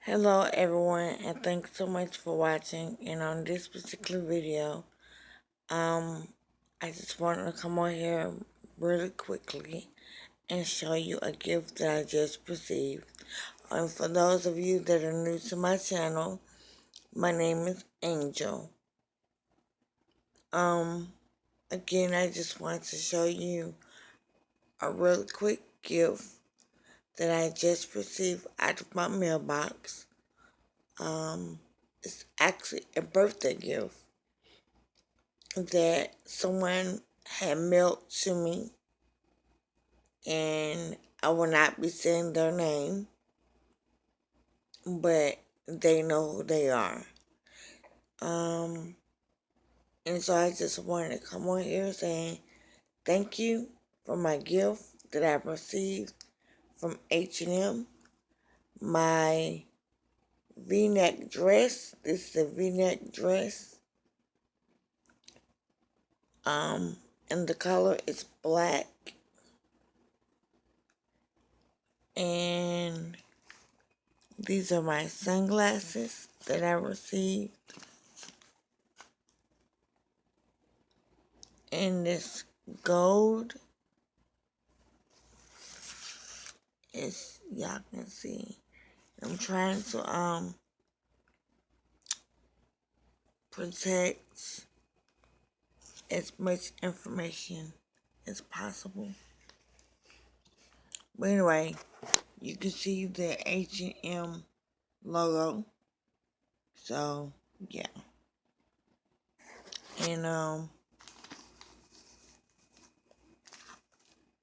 Hello everyone, and thanks so much for watching. And on this particular video, I just wanted to come on here really quickly and show you a gift that I just received. And for those of you that are new to my channel, my name is Angel. Again, I just wanted to show you a really quick gift that I just received out of my mailbox. It's actually a birthday gift that someone had mailed to me, and I will not be saying their name, but they know who they are. And so I just wanted to come on here saying thank you for my gift that I received from H&M. My V-neck dress. This is a V-neck dress. And the color is black. And these are my sunglasses that I received. And this gold is, y'all can see. I'm trying to protect as much information as possible. But anyway, you can see the H&M logo. So yeah. And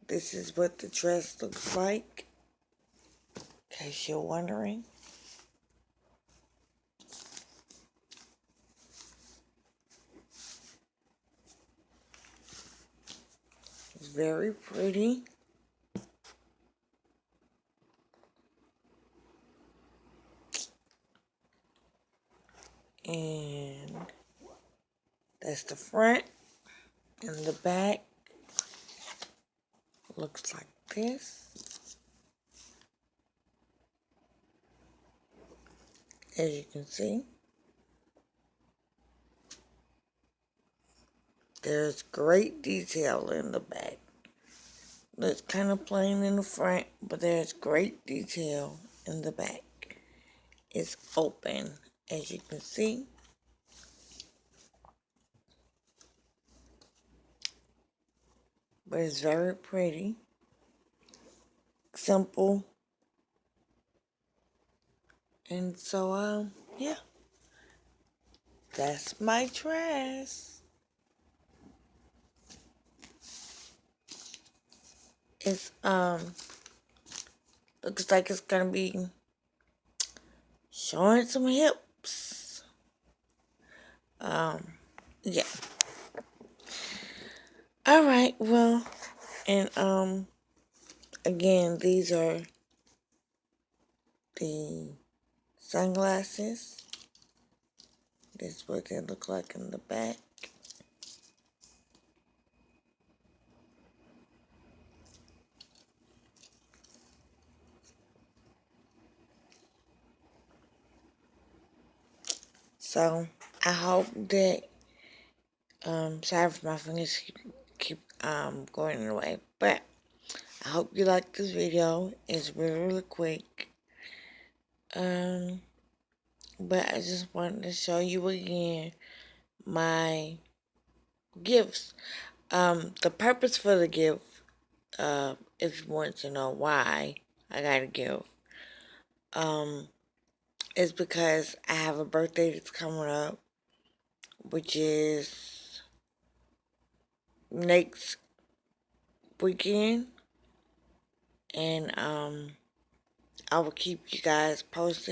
this is what the dress looks like, in case you're wondering. It's very pretty. And that's the front, and the back looks like this. As you can see, there's great detail in the back. Looks kind of plain in the front, but there's great detail in the back. It's open, as you can see. But it's very pretty. Simple. And so, yeah. That's my dress. It's, looks like it's gonna be showing some hips. Yeah. Alright, well, and, again, these are the sunglasses. This is what they look like in the back. So, I hope that, sorry for my fingers keep going in the way, but I hope you like this video. It's really quick. But I just wanted to show you again my gifts. The purpose for the gift, if you want to know why I got a gift, is because I have a birthday that's coming up, which is next weekend, and I will keep you guys posted